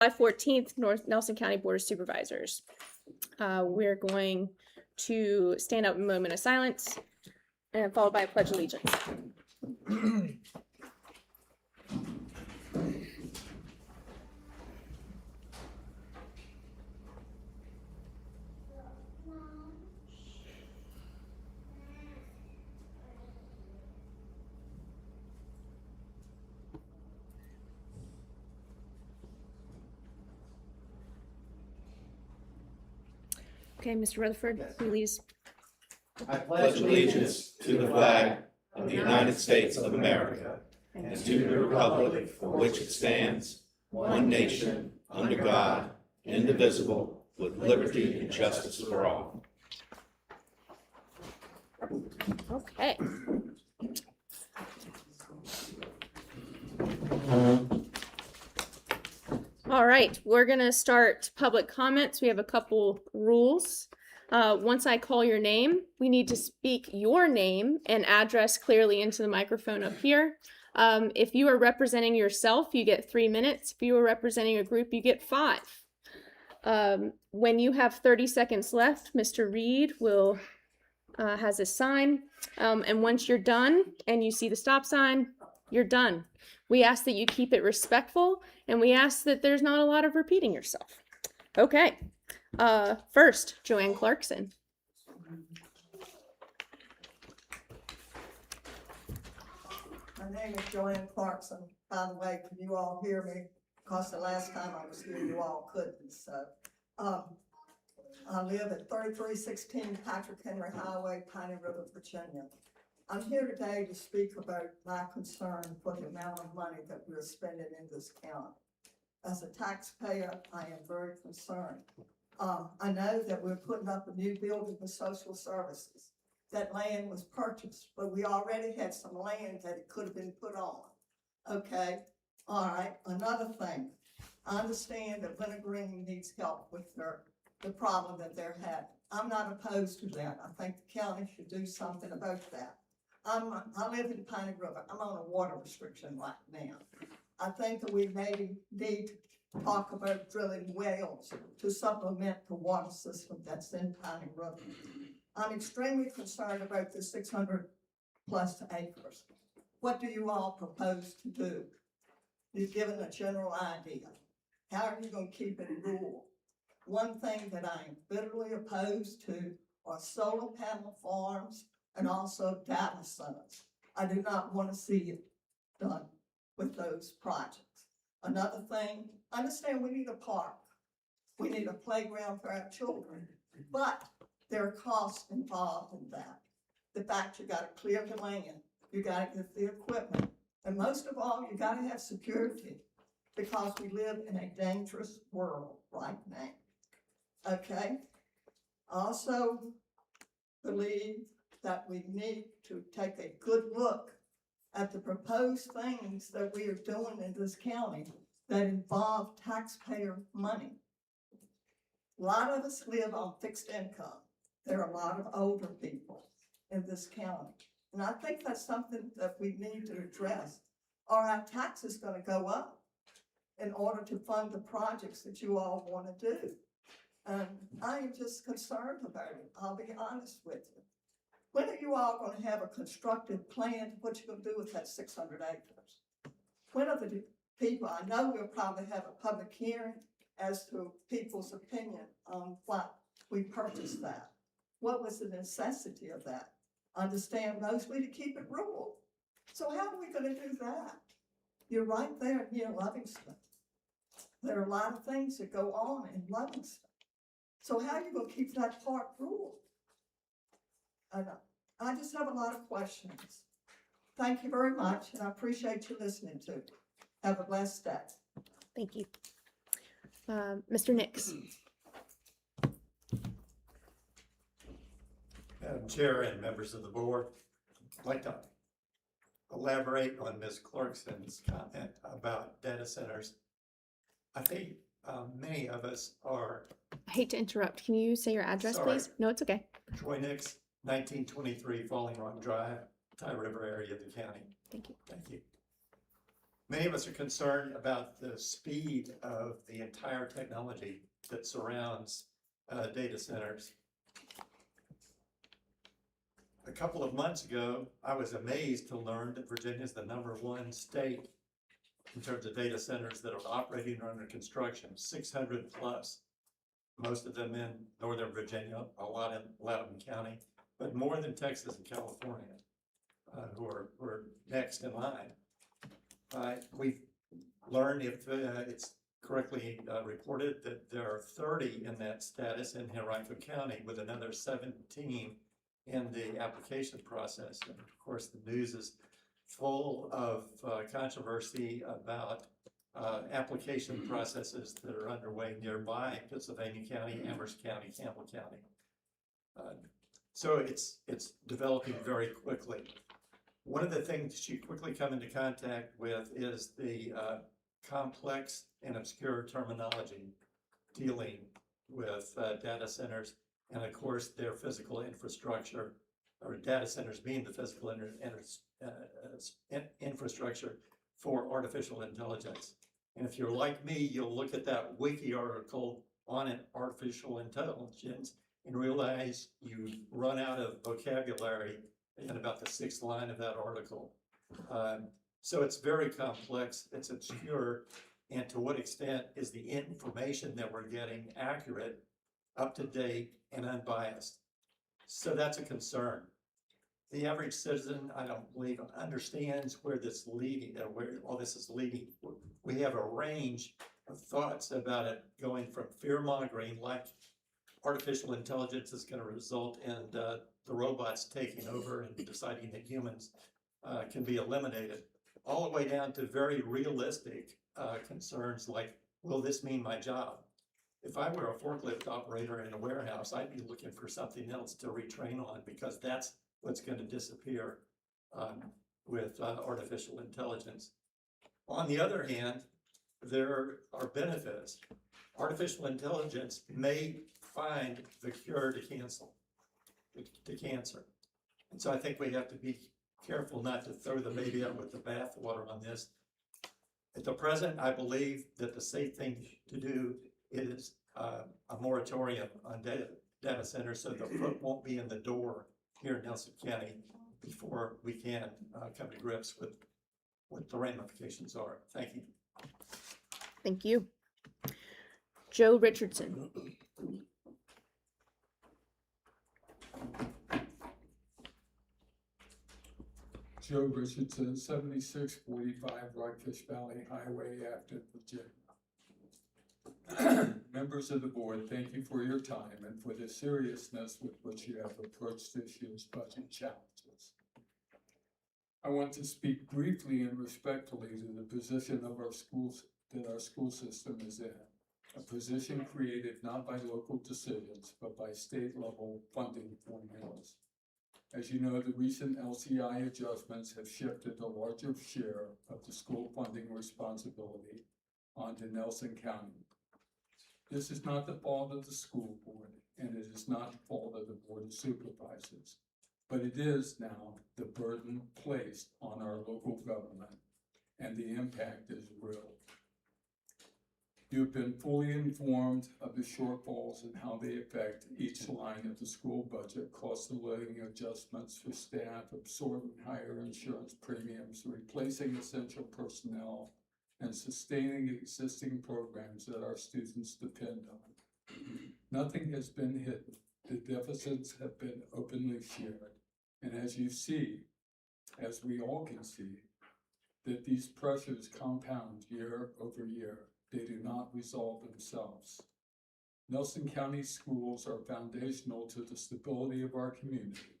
July 14th, North Nelson County Board of Supervisors. We're going to stand up in a moment of silence and followed by a pledge of allegiance. Okay, Mr. Rutherford, please. I pledge allegiance to the flag of the United States of America and to the republic for which it stands, one nation, under God, indivisible, with liberty and justice for all. Okay. All right, we're gonna start public comments. We have a couple rules. Once I call your name, we need to speak your name and address clearly into the microphone up here. If you are representing yourself, you get 3 minutes. If you are representing a group, you get 5. When you have 30 seconds left, Mr. Reed will has a sign, and once you're done and you see the stop sign, you're done. We ask that you keep it respectful, and we ask that there's not a lot of repeating yourself. Okay. First, Joanne Clarkson. My name is Joanne Clarkson. By the way, can you all hear me? Because the last time I was here, you all couldn't. So, I live at 3316 Patrick Henry Highway, Piney River, Virginia. I'm here today to speak about my concern for the amount of money that we're spending in this county. As a taxpayer, I am very concerned. I know that we're putting up a new building for social services. That land was purchased, but we already had some land that it could have been put on. Okay, all right, another thing. I understand that Winter Green needs help with the problem that they're having. I'm not opposed to that. I think the county should do something about that. I live in Piney River. I'm on a water restriction right now. I think that we maybe need to talk about drilling wells to supplement the water system that's in Piney River. I'm extremely concerned about the 600 plus acres. What do you all propose to do? You've given a general idea. How are you going to keep it rural? One thing that I am bitterly opposed to are solar panel farms and also data centers. I do not want to see it done with those projects. Another thing, understand we need a park. We need a playground for our children, but there are costs involved in that. The fact you got to clear the land, you got to get the equipment, and most of all, you got to have security because we live in a dangerous world right now. Okay? I also believe that we need to take a good look at the proposed things that we are doing in this county that involve taxpayer money. A lot of us live on fixed income. There are a lot of older people in this county. And I think that's something that we need to address. Are our taxes going to go up in order to fund the projects that you all want to do? And I am just concerned about it. I'll be honest with you. When are you all going to have a constructive plan what you're going to do with that 600 acres? When are the people, I know we'll probably have a public hearing as to people's opinion on why we purchased that. What was the necessity of that? Understand mostly to keep it rural. So how are we going to do that? You're right there near Livingston. There are a lot of things that go on in Livingston. So how are you going to keep that part rural? I just have a lot of questions. Thank you very much, and I appreciate you listening to me. Have a blessed day. Thank you. Mr. Nix. Madam Chair and members of the board, I'd like to elaborate on Ms. Clarkson's comment about data centers. I think many of us are. I hate to interrupt. Can you say your address, Sorry. please? No, it's okay. Troy Nix, 1923 Falling Rock Drive, Ty River area of the county. Thank you. Thank you. Many of us are concerned about the speed of the entire technology that surrounds data centers. A couple of months ago, I was amazed to learn that Virginia is the #1 state in terms of data centers that are operating or under construction, 600 plus. Most of them in Northern Virginia, a lot in Loudoun County, but more than Texas and California, who are next in line. We've learned, if it's correctly reported, that there are 30 in that status in Henrico County, with another 17 in the application process. And of course, the news is full of controversy about application processes that are underway nearby, Pennsylvania County, Amherst County, Campbell County. So it's developing very quickly. One of the things you quickly come into contact with is the complex and obscure terminology dealing with data centers, and of course their physical infrastructure, or data centers being the physical infrastructure for artificial intelligence. And if you're like me, you'll look at that wiki article on artificial intelligence and realize you run out of vocabulary in about the 6th line of that article. So it's very complex, it's obscure, and to what extent is the information that we're getting accurate, up to date, and unbiased? So that's a concern. The average citizen, I don't believe, understands where this leading, where all this is leading. We have a range of thoughts about it, going from fear-mongering, like artificial intelligence is going to result in the robots taking over and deciding that humans can be eliminated, all the way down to very realistic concerns like, will this mean my job? If I were a forklift operator in a warehouse, I'd be looking for something else to retrain on, because that's what's going to disappear with artificial intelligence. On the other hand, there are benefits. Artificial intelligence may find the cure to cancer. And so I think we have to be careful not to throw the baby out with the bathwater on this. At the present, I believe that the safe thing to do is a moratorium on data centers, so the foot won't be in the door here in Nelson County before we can come to grips with what the ramifications are. Thank you. Thank you. Joe Richardson. Joe Richardson, 7645 Rockfish Valley Highway, Afton, Virginia. Members of the board, thank you for your time and for the seriousness with which you have approached this year's budget challenges. I want to speak briefly and respectfully to the position of our schools that our school system is in, a position created not by local decisions, but by state level funding formulas. As you know, the recent LCI adjustments have shifted a larger share of the school funding responsibility onto Nelson County. This is not the fault of the school board, and it is not the fault of the Board of Supervisors, but it is now the burden placed on our local government, and the impact is real. You've been fully informed of the shortfalls and how they affect each line of the school budget: cost of living adjustments for staff, absorbing higher insurance premiums, replacing essential personnel, and sustaining existing programs that our students depend on. Nothing has been hidden. The deficits have been openly shared. And as you see, as we all can see, that these pressures compound year over year. They do not resolve themselves. Nelson County schools are foundational to the stability of our community.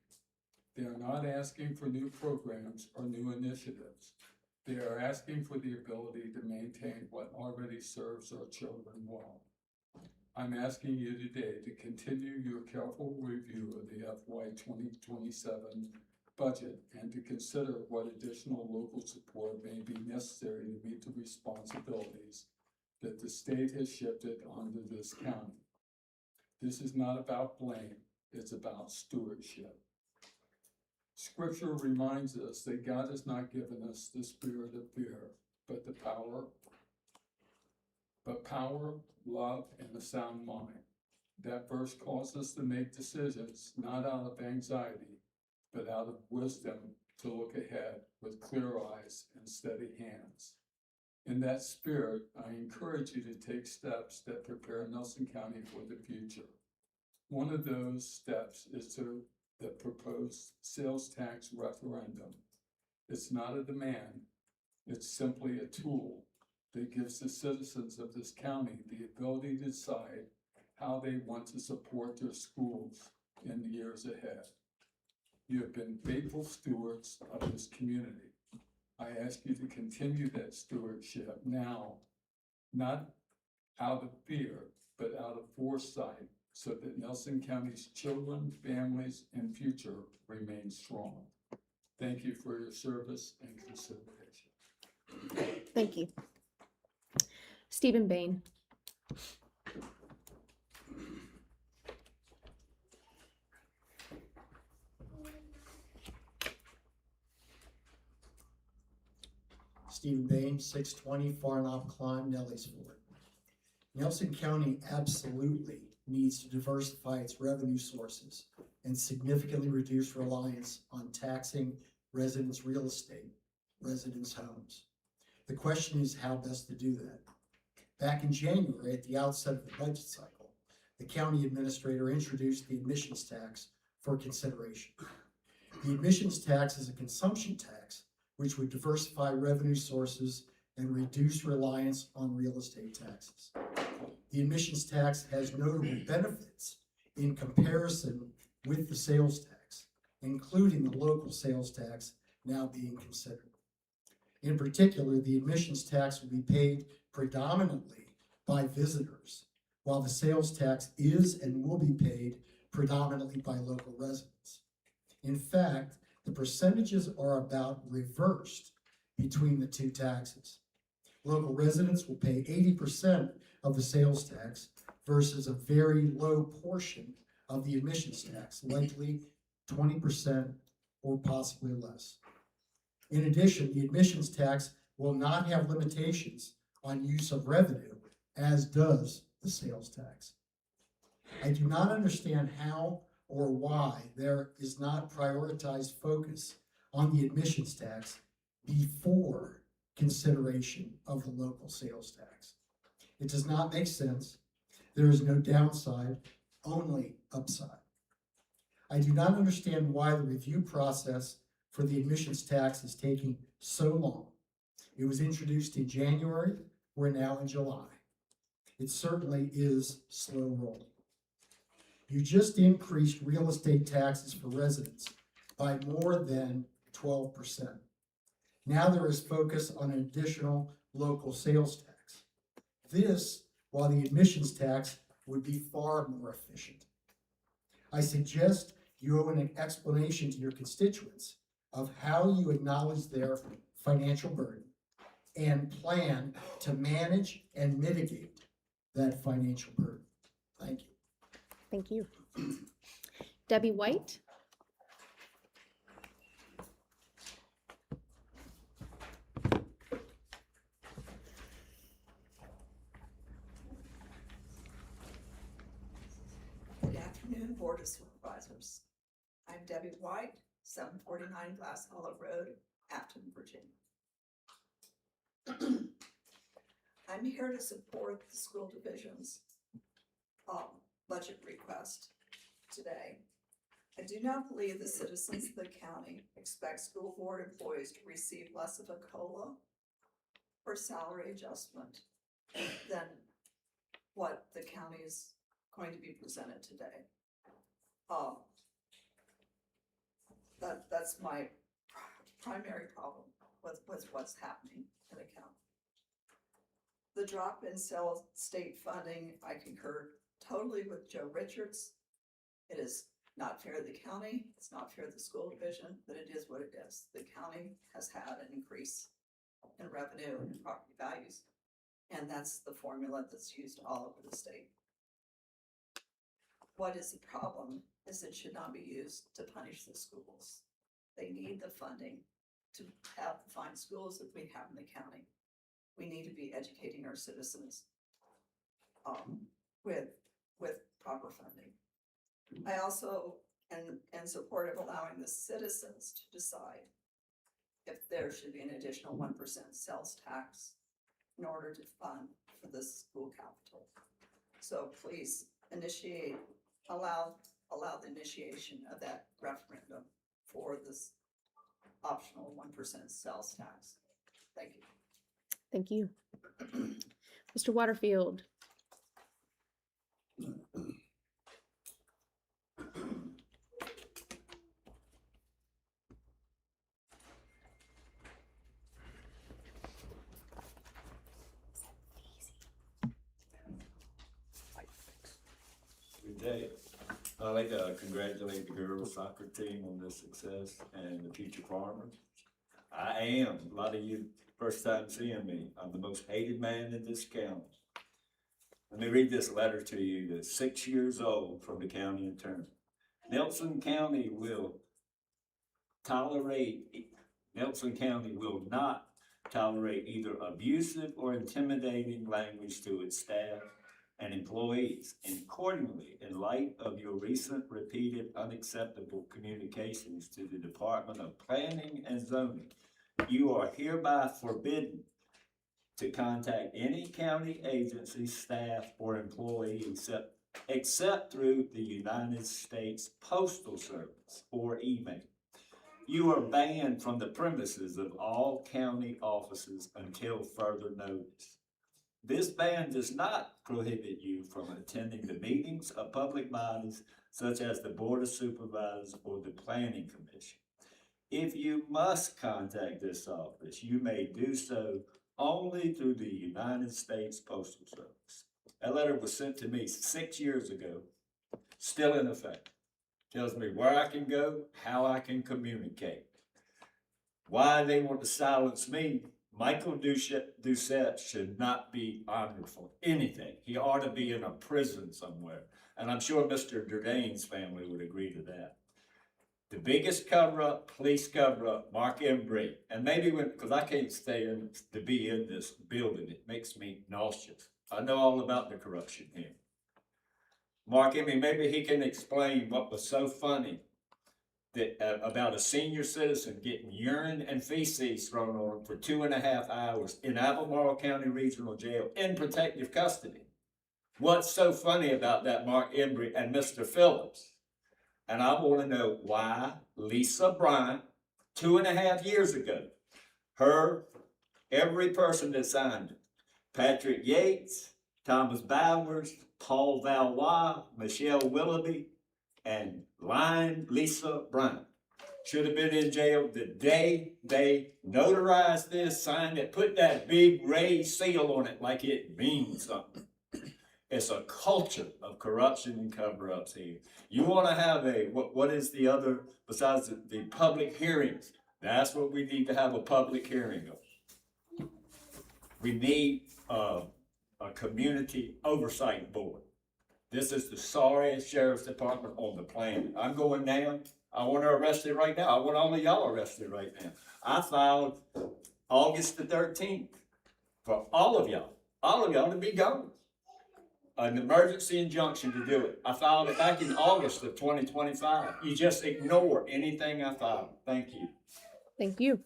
They are not asking for new programs or new initiatives. They are asking for the ability to maintain what already serves our children well. I'm asking you today to continue your careful review of the FY 2027 budget and to consider what additional local support may be necessary to meet the responsibilities that the state has shifted onto this county. This is not about blame, it's about stewardship. Scripture reminds us that God has not given us the spirit of fear, but power, love, and a sound mind. That verse calls us to make decisions not out of anxiety, but out of wisdom to look ahead with clear eyes and steady hands. In that spirit, I encourage you to take steps that prepare Nelson County for the future. One of those steps is to the proposed sales tax referendum. It's not a demand, it's simply a tool that gives the citizens of this county the ability to decide how they want to support their schools in the years ahead. You have been faithful stewards of this community. I ask you to continue that stewardship now, not out of fear, but out of foresight, so that Nelson County's children, families, and future remain strong. Thank you for your service and consideration. Thank you. Stephen Bain. Stephen Bain, 620 Far Knob Climb, Nelly's Ford. Nelson County absolutely needs to diversify its revenue sources and significantly reduce reliance on taxing residents' real estate, residents' homes. The question is how best to do that. Back in January, at the outset of the budget cycle, the county administrator introduced the admissions tax for consideration. The admissions tax is a consumption tax which would diversify revenue sources and reduce reliance on real estate taxes. The admissions tax has notable benefits in comparison with the sales tax, including the local sales tax now being considered. In particular, the admissions tax will be paid predominantly by visitors, while the sales tax is and will be paid predominantly by local residents. In fact, the percentages are about reversed between the two taxes. Local residents will pay 80% of the sales tax versus a very low portion of the admissions tax, likely 20% or possibly less. In addition, the admissions tax will not have limitations on use of revenue, as does the sales tax. I do not understand how or why there is not prioritized focus on the admissions tax before consideration of the local sales tax. It does not make sense. There is no downside, only upside. I do not understand why the review process for the admissions tax is taking so long. It was introduced in January, we're now in July. It certainly is slow rolling. You just increased real estate taxes for residents by more than 12%. Now there is focus on an additional local sales tax. This, while the admissions tax would be far more efficient. I suggest you owe an explanation to your constituents of how you acknowledge their financial burden and plan to manage and mitigate that financial burden. Thank you. Thank you. Debbie White. Good afternoon, Board of Supervisors. I'm Debbie White, 749 Glass Hollow Road, Afton, Virginia. I'm here to support the school division's budget request today. I do not believe the citizens of the county expect school board employees to receive less of a COLA or salary adjustment than what the county is going to be presented today. That's my primary problem with what's happening in the county. The drop in state funding, I concur totally with Joe Richards. It is not fair to the county, it's not fair to the school division, but it is what it is. The county has had an increase in revenue and property values, and that's the formula that's used all over the state. What is the problem is it should not be used to punish the schools. They need the funding to have the fine schools that we have in the county. we need to be educating our citizens with proper funding. I also am in support of allowing the citizens to decide if there should be an additional 1% sales tax in order to fund for the school capital. So please allow the initiation of that referendum for this optional 1% sales tax. Thank you. Thank you. Mr. Waterfield. Good day. I'd like to congratulate the girls soccer team on their success and the future farmers. I am, a lot of you first time seeing me, I'm the most hated man in this county. Let me read this letter to you that's 6 years old from the county attorney. Nelson County will not tolerate either abusive or intimidating language to its staff and employees. And accordingly, in light of your recent repeated unacceptable communications to the Department of Planning and Zoning, you are hereby forbidden to contact any county agency, staff, or employee except through the United States Postal Service or email. You are banned from the premises of all county offices until further notice. This ban does not prohibit you from attending the meetings of public bodies such as the Board of Supervisors or the Planning Commission. If you must contact this office, you may do so only through the United States Postal Service. That letter was sent to me 6 years ago, still in effect. Tells me where I can go, how I can communicate. Why they want to silence me, Michael Doucette should not be honored for anything. He ought to be in a prison somewhere. And I'm sure Mr. Durdane's family would agree to that. The biggest cover-up, police cover-up, Mark Embry. And maybe because I can't to be in this building, it makes me nauseous. I know all about the corruption here. Mark Embry, maybe he can explain what was so funny that about a senior citizen getting urine and feces thrown on him for 2.5 hours in Albemarle County Regional Jail in protective custody. What's so funny about that, Mark Embry and Mr. Phillips? And I want to know why Lisa Bryant, 2.5 years ago, every person that signed it, Patrick Yates, Thomas Bowers, Paul Valois, Michelle Willoughby, and Lisa Bryant should have been in jail the day they notarized this, signed it, put that big raised seal on it like it means something. It's a culture of corruption and cover-ups here. You want to have what is the other, besides the public hearings? That's what we need to have a public hearing of. We need a community oversight board. This is the sorriest sheriff's department on the planet. I'm going down. I want her arrested right now. I want all of y'all arrested right now. I filed August the 13th for all of y'all to be gone. An emergency injunction to do it. I filed it back in August of 2025. You just ignore anything I filed. Thank you. Thank you.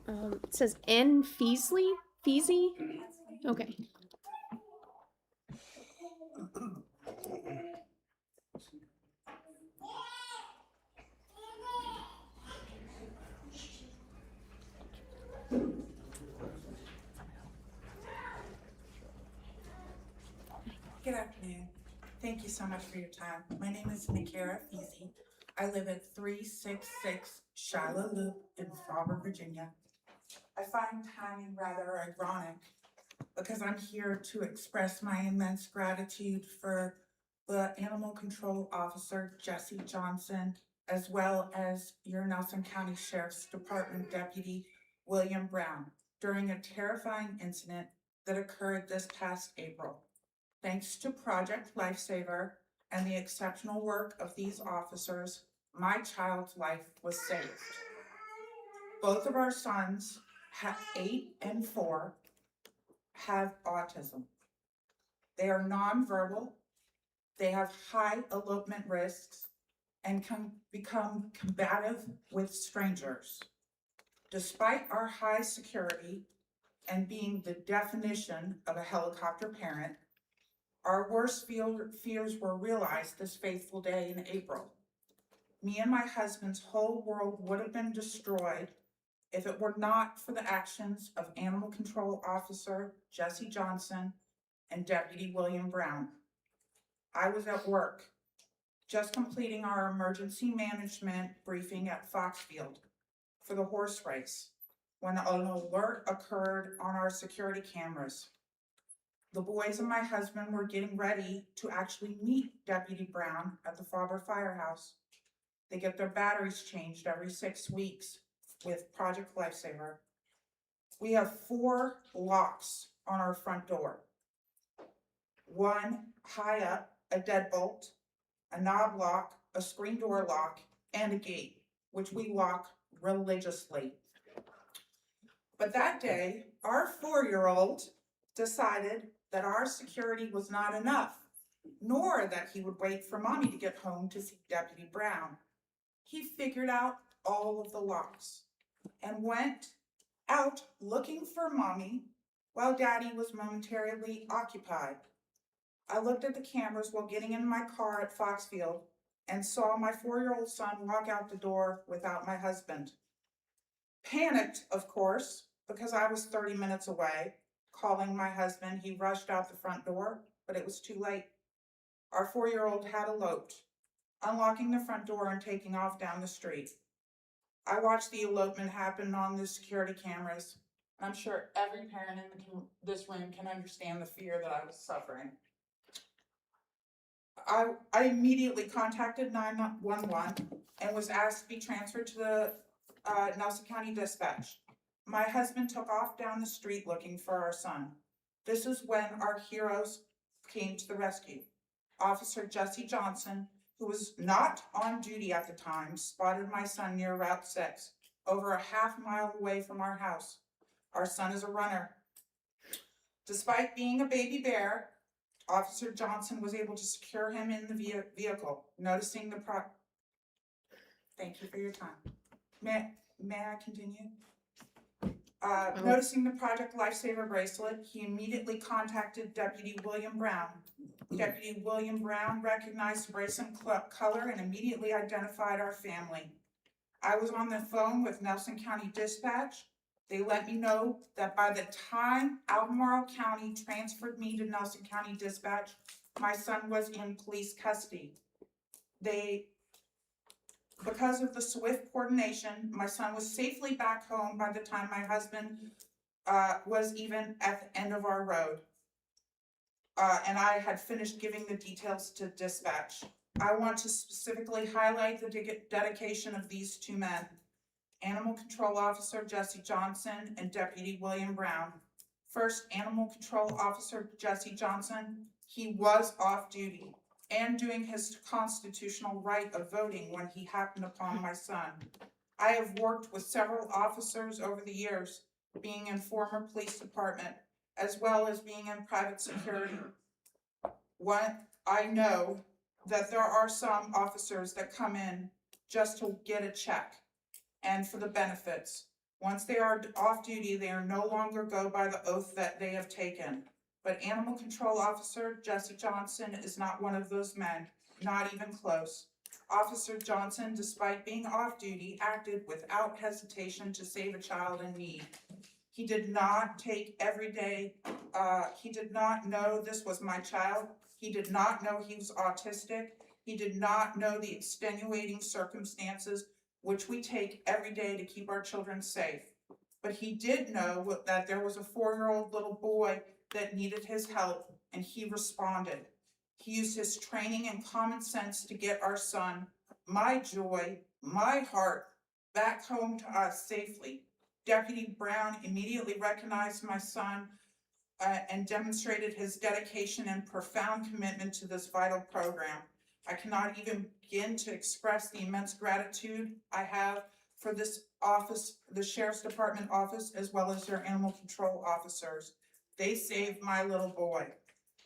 It says N. Feasley? Feezy? Okay. Good afternoon. Thank you so much for your time. My name is Nakara Feezy. I live at 366 Shiloh Loop in Faubourg, Virginia. I find timing rather ironic because I'm here to express my immense gratitude for the Animal Control Officer, Jesse Johnson, as well as your Nelson County Sheriff's Department Deputy, William Brown, during a terrifying incident that occurred this past April. Thanks to Project Lifesaver and the exceptional work of these officers, my child's life was saved. Both of our sons, 8 and 4, have autism. They are nonverbal, they have high elopement risks, and can become combative with strangers. Despite our high security and being the definition of a helicopter parent, our worst fears were realized this fateful day in April. Me and my husband's whole world would have been destroyed if it were not for the actions of Animal Control Officer Jesse Johnson and Deputy William Brown. I was at work, just completing our emergency management briefing at Foxfield for the horse race, when an alert occurred on our security cameras. The boys and my husband were getting ready to actually meet Deputy Brown at the Faber Firehouse. They get their batteries changed every 6 weeks with Project Lifesaver. We have 4 locks on our front door. One high up, a deadbolt, a knob lock, a screen door lock, and a gate, which we lock religiously. But that day, our 4-year-old decided that our security was not enough, nor that he would wait for mommy to get home to see Deputy Brown. He figured out all of the locks and went out looking for mommy while daddy was momentarily occupied. I looked at the cameras while getting in my car at Foxfield and saw my 4-year-old son walk out the door without my husband. Panicked, of course, because I was 30 minutes away. Calling my husband, he rushed out the front door, but it was too late. Our 4-year-old had eloped, unlocking the front door and taking off down the street. I watched the elopement happen on the security cameras. I'm sure every parent in this room can understand the fear that I was suffering. I immediately contacted 911 and was asked to be transferred to the Nelson County Dispatch. My husband took off down the street looking for our son. This is when our heroes came to the rescue. Officer Jesse Johnson, who was not on duty at the time, spotted my son near Route 6, over a half-mile away from our house. Our son is a runner. Despite being a baby bear, Officer Johnson was able to secure him in the vehicle, noticing the Thank you for your time. May I continue? Noticing the Project Lifesaver bracelet, he immediately contacted Deputy William Brown. Deputy William Brown recognized the bracelet color and immediately identified our family. I was on the phone with Nelson County Dispatch. They let me know that by the time Albemarle County transferred me to Nelson County Dispatch, my son was in police custody. Because of the swift coordination, my son was safely back home by the time my husband was even at the end of our road. And I had finished giving the details to dispatch. I want to specifically highlight the dedication of these 2 men, Animal Control Officer Jesse Johnson and Deputy William Brown. First, Animal Control Officer Jesse Johnson, he was off duty and doing his constitutional right of voting when he happened upon my son. I have worked with several officers over the years, being in former police department, as well as being in private security. I know that there are some officers that come in just to get a check and for the benefits. Once they are off duty, they are no longer go by the oath that they have taken. But Animal Control Officer Jesse Johnson is not one of those men, not even close. Officer Johnson, despite being off duty, acted without hesitation to save a child in need. He did not take every day, he did not know this was my child. He did not know he was autistic. He did not know the extenuating circumstances which we take every day to keep our children safe. But he did know that there was a 4-year-old little boy that needed his help, and he responded. He used his training and common sense to get our son, my joy, my heart, back home to us safely. Deputy Brown immediately recognized my son and demonstrated his dedication and profound commitment to this vital program. I cannot even begin to express the immense gratitude I have for this office, the sheriff's department office, as well as their animal control officers. They saved my little boy.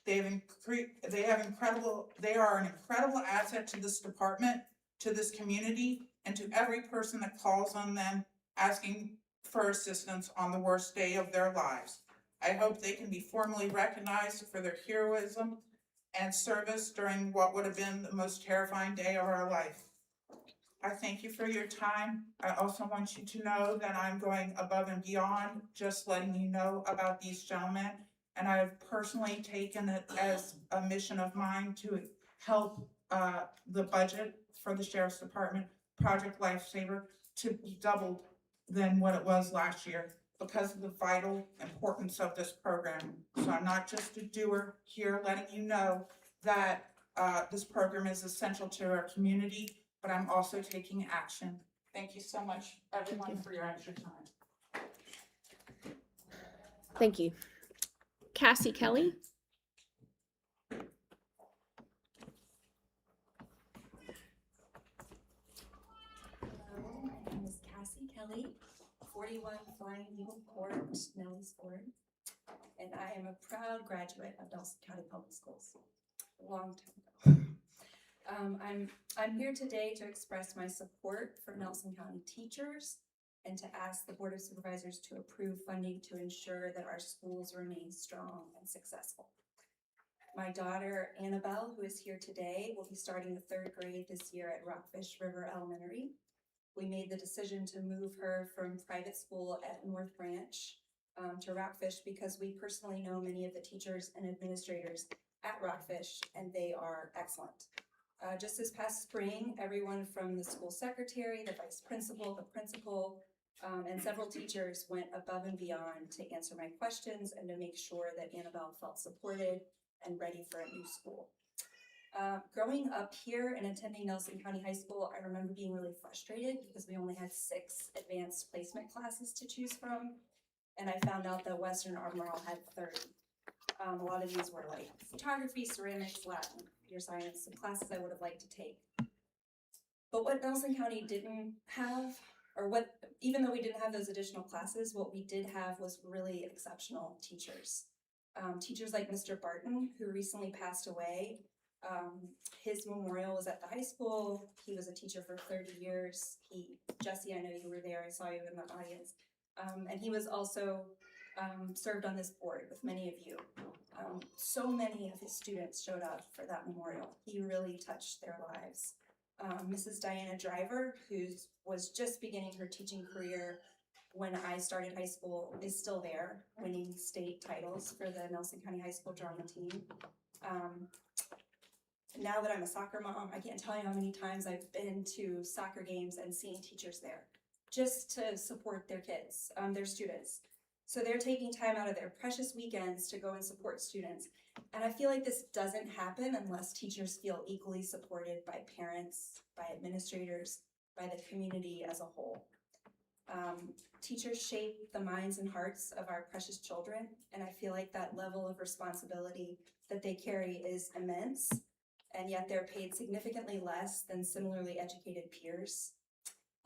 They are an incredible asset to this department, to this community, and to every person that calls on them asking for assistance on the worst day of their lives. I hope they can be formally recognized for their heroism and service during what would have been the most terrifying day of our life. I thank you for your time. I also want you to know that I'm going above and beyond just letting you know about these gentlemen. And I have personally taken it as a mission of mine to help the budget for the Sheriff's Department, Project Lifesaver, to be doubled than what it was last year because of the vital importance of this program. So I'm not just a doer here letting you know that this program is essential to our community, but I'm also taking action. Thank you so much, everyone, for your extra time. Thank you. Cassie Kelly. Hello, my name is Cassie Kelly, 41 Flying Eagle Court, Nellis Ford, and I am a proud graduate of Nelson County Public Schools, a long time ago. I'm here today to express my support for Nelson County teachers and to ask the Board of Supervisors to approve funding to ensure that our schools remain strong and successful. My daughter, Annabelle, who is here today, will be starting the 3rd grade this year at Rockfish River Elementary. We made the decision to move her from private school at North Branch to Rockfish because we personally know many of the teachers and administrators at Rockfish, and they are excellent. Just this past spring, everyone from the school secretary, the vice principal, the principal, and several teachers went above and beyond to answer my questions and to make sure that Annabelle felt supported and ready for a new school. Growing up here and attending Nelson County High School, I remember being really frustrated because we only had 6 advanced placement classes to choose from, and I found out that Western Armorall had 30. A lot of these were like photography, ceramics, Latin, computer science, some classes I would have liked to take. But what Nelson County didn't have, even though we didn't have those additional classes, what we did have was really exceptional teachers. Teachers like Mr. Barton, who recently passed away. His memorial was at the high school. He was a teacher for 30 years. Jesse, I know you were there. I saw you in the audience. And he was also served on this board with many of you. So many of his students showed up for that memorial. He really touched their lives. Mrs. Diana Driver, who was just beginning her teaching career when I started high school, is still there, winning state titles for the Nelson County High School drama team. Now that I'm a soccer mom, I can't tell you how many times I've been to soccer games and seen teachers there just to support their kids, their students. So they're taking time out of their precious weekends to go and support students. And I feel like this doesn't happen unless teachers feel equally supported by parents, by administrators, by the community as a whole. Teachers shape the minds and hearts of our precious children, and I feel like that level of responsibility that they carry is immense, and yet they're paid significantly less than similarly educated peers.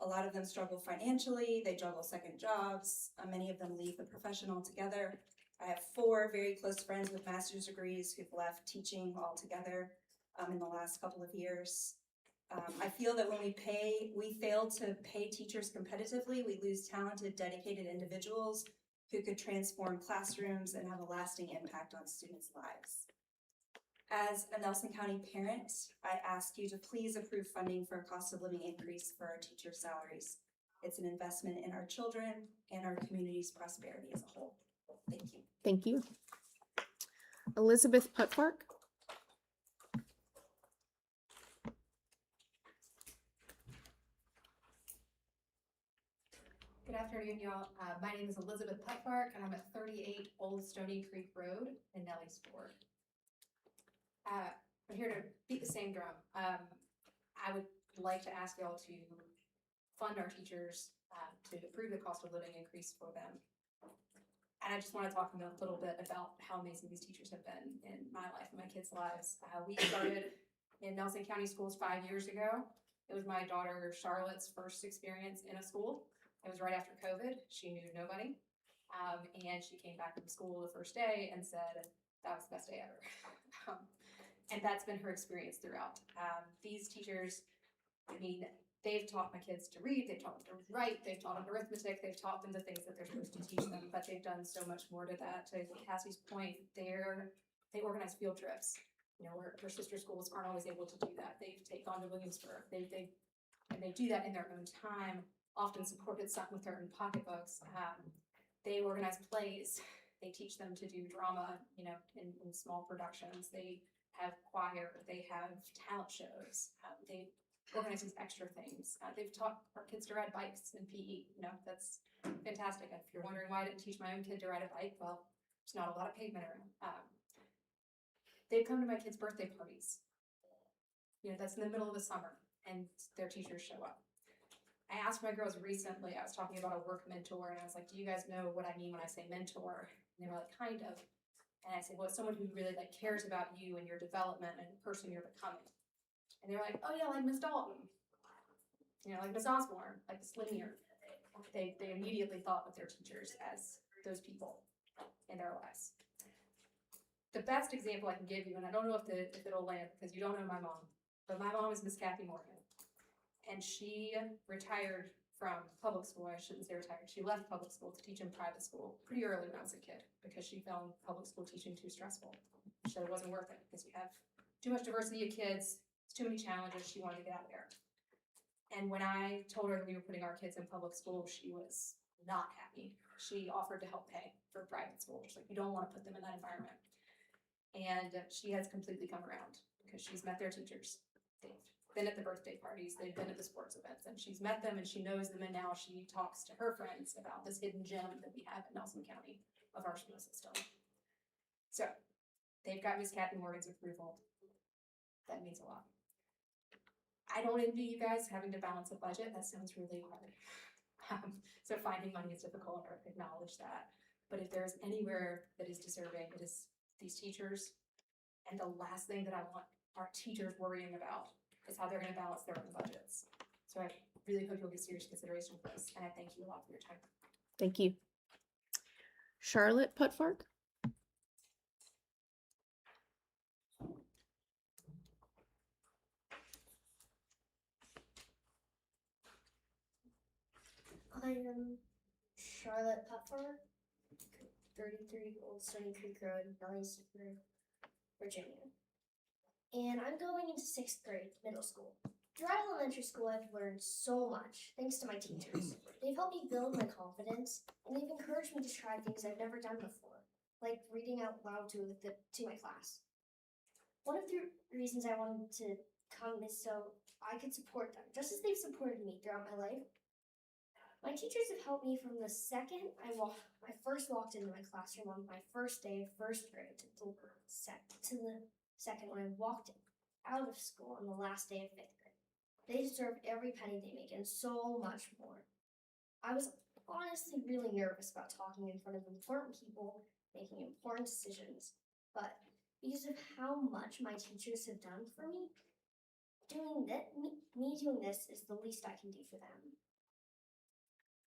A lot of them struggle financially, they juggle second jobs, many of them leave the profession altogether. I have 4 very close friends with master's degrees who've left teaching altogether in the last couple of years. I feel that when we fail to pay teachers competitively, we lose talented, dedicated individuals who could transform classrooms and have a lasting impact on students' lives. As a Nelson County parent, I ask you to please approve funding for a cost of living increase for our teachers' salaries. It's an investment in our children and our community's prosperity as a whole. Thank you. Thank you. Elizabeth Putpark. Good afternoon, y'all. My name is Elizabeth Putpark, and I'm at 38 Old Stony Creek Road in Nellis Ford. I'm here to beat the same drum. I would like to ask y'all to fund our teachers to approve the cost of living increase for them. And I just want to talk a little bit about how amazing these teachers have been in my life and my kids' lives. We started in Nelson County Schools 5 years ago. It was my daughter Charlotte's first experience in a school. It was right after COVID. She knew nobody. And she came back from school the first day and said, that was the best day ever. And that's been her experience throughout. These teachers, I mean, they've taught my kids to read, they've taught them to write, they've taught them arithmetic, they've taught them the things that they're supposed to teach them, but they've done so much more to that. To Cassie's point, they organize field trips. You know, her sister schools aren't always able to do that. They've gone to Williamsburg. And they do that in their own time, often supported some with their own pocketbooks. They organize plays. They teach them to do drama, you know, in small productions. They have choir. They have talent shows. They organize these extra things. They've taught our kids to ride bikes in PE. You know, that's fantastic. If you're wondering why I didn't teach my own kid to ride a bike, well, there's not a lot of pavement around. They've come to my kids' birthday parties. You know, that's in the middle of the summer, and their teachers show up. I asked my girls recently, I was talking about a work mentor, and I was like, do you guys know what I mean when I say mentor? And they were like, kind of. And I said, well, it's someone who really like cares about you and your development and the person you're becoming. And they were like, oh yeah, like Miss Dalton. You know, like Miss Osborne, like Miss Linear. They immediately thought of their teachers as those people in their lives. The best example I can give you, and I don't know if it'll land because you don't know my mom, but my mom is Miss Kathy Morgan. And she retired from public school. I shouldn't say retired. She left public school to teach in private school pretty early when I was a kid because she found public school teaching too stressful. She said it wasn't worth it because you have too much diversity of kids, it's too many challenges. She wanted to get out of there. And when I told her that we were putting our kids in public school, she was not happy. She offered to help pay for private school. She's like, you don't want to put them in that environment. And she has completely come around because she's met their teachers. They've been at the birthday parties, they've been at the sports events, and she's met them and she knows them, and now she talks to her friends about this hidden gem that we have in Nelson County of our school system. So they've got Miss Kathy Morgan's approval. That means a lot. I don't envy you guys having to balance a budget. That sounds really hard. So finding money is difficult, I acknowledge that. But if there's anywhere that is deserving, it is these teachers. And the last thing that I want our teachers worrying about is how they're going to balance their own budgets. So I really hope you'll give serious consideration for this, and I thank you a lot for your time. Thank you. Charlotte Putfark? I am Charlotte Putfark, 33 Old Stony Creek Road, Nellingsburg, Virginia. And I'm going into 6th grade middle school. Throughout elementary school, I've learned so much, thanks to my teachers. They've helped me build my confidence, and they've encouraged me to try things I've never done before, like reading out loud to my class. One of the reasons I wanted to come is so I could support them, just as they've supported me throughout my life. My teachers have helped me from the second I first walked into my classroom on my first day of 1st grade to the second when I walked out of school on the last day of 5th grade. They deserve every penny they make and so much more. I was honestly really nervous about talking in front of important people, making important decisions, but because of how much my teachers have done for me, doing this is the least I can do for them.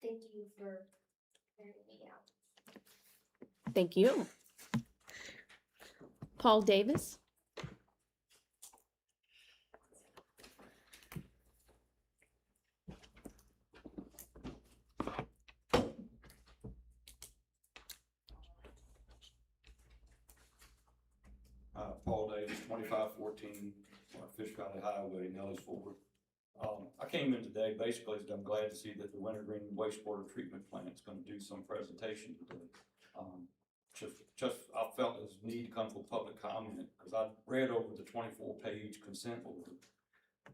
Thank you for hearing me out. Thank you. Paul Davis? Paul Davis, 2514 Fish Valley Highway, Nellis Forward. I came in today basically because I'm glad to see that the Wintergreen wastewater treatment plant is going to do some presentation today. I felt this need to come for public comment because I read over the 24-page consent order.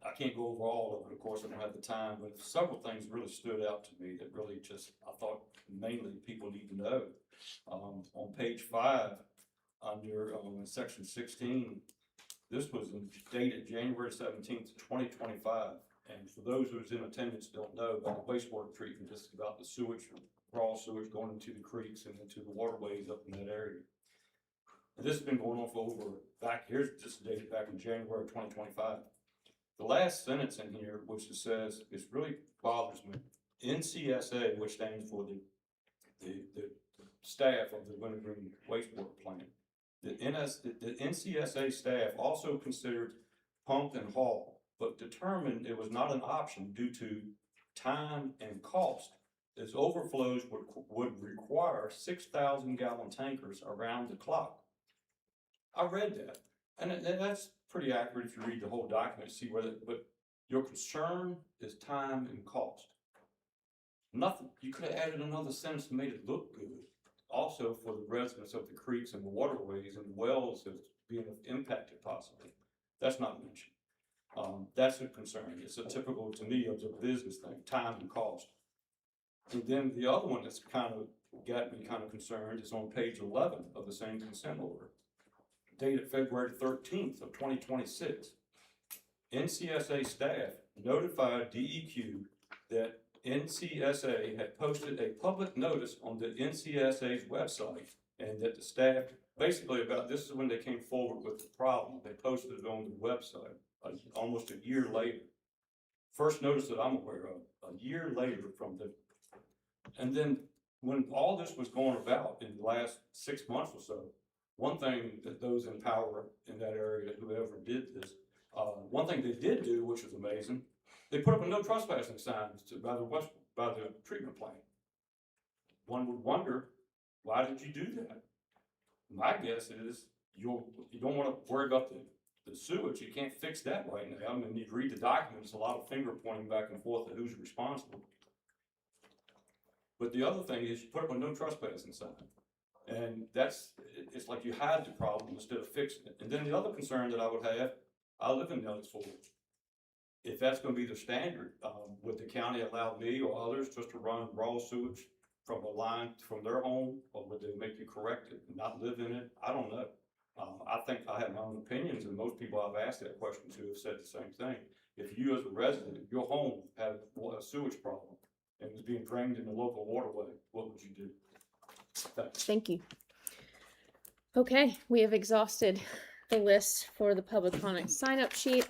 I can't go over all of it, of course, I don't have the time, but several things really stood out to me that really I thought mainly people need to know. On page 5, under section 16, this was dated January 17th, 2025. And for those who's in attendance don't know about the wastewater treatment, this is about the sewage, raw sewage going into the creeks and into the waterways up in that area. And this has been going on for this dated back in January 2025. The last sentence in here, which it says, it really bothers me. NCSA, which stands for the staff of the Winter Green wastewater plant. The NCSA staff also considered pump and haul, but determined it was not an option due to time and cost, as overflows would require 6,000 gallon tankers around the clock. I read that, and that's pretty accurate if you read the whole document, see whether, but your concern is time and cost. Nothing, you could have added another sentence and made it look good. Also for the residents of the creeks and the waterways and the wells that's being impacted possibly. That's not mentioned. That's a concern. It's a typical, to me, of the business thing, time and cost. And then the other one that's kind of got me kind of concerned is on page 11 of the same consent order, dated February 13th of 2026. NCSA staff notified DEQ that NCSA had posted a public notice on the NCSA's website, and that the staff, basically about, this is when they came forward with the problem, they posted it on the website almost a year later. First notice that I'm aware of, a year later from the, and then when all this was going about in the last 6 months or so, one thing that those in power in that area, whoever did this, one thing they did do, which was amazing, they put up a no trespassing sign by the treatment plant. One would wonder, why did you do that? My guess is you don't want to worry about the sewage. You can't fix that right now. I mean, you read the documents, a lot of finger pointing back and forth at who's responsible. But the other thing is you put up a no trespassing sign. And it's like you hide the problem instead of fixing it. And then the other concern that I would have, I live in Nellis Fork. If that's going to be the standard, would the county allow me or others just to run raw sewage from a line from their home, or would they make you correct it and not live in it? I don't know. I think I have my own opinions, and most people I've asked that question to have said the same thing. If you as a resident, if your home had a sewage problem and was being drained in the local waterway, what would you do? Thanks. Thank you. Okay, we have exhausted the list for the public comment sign-up sheet.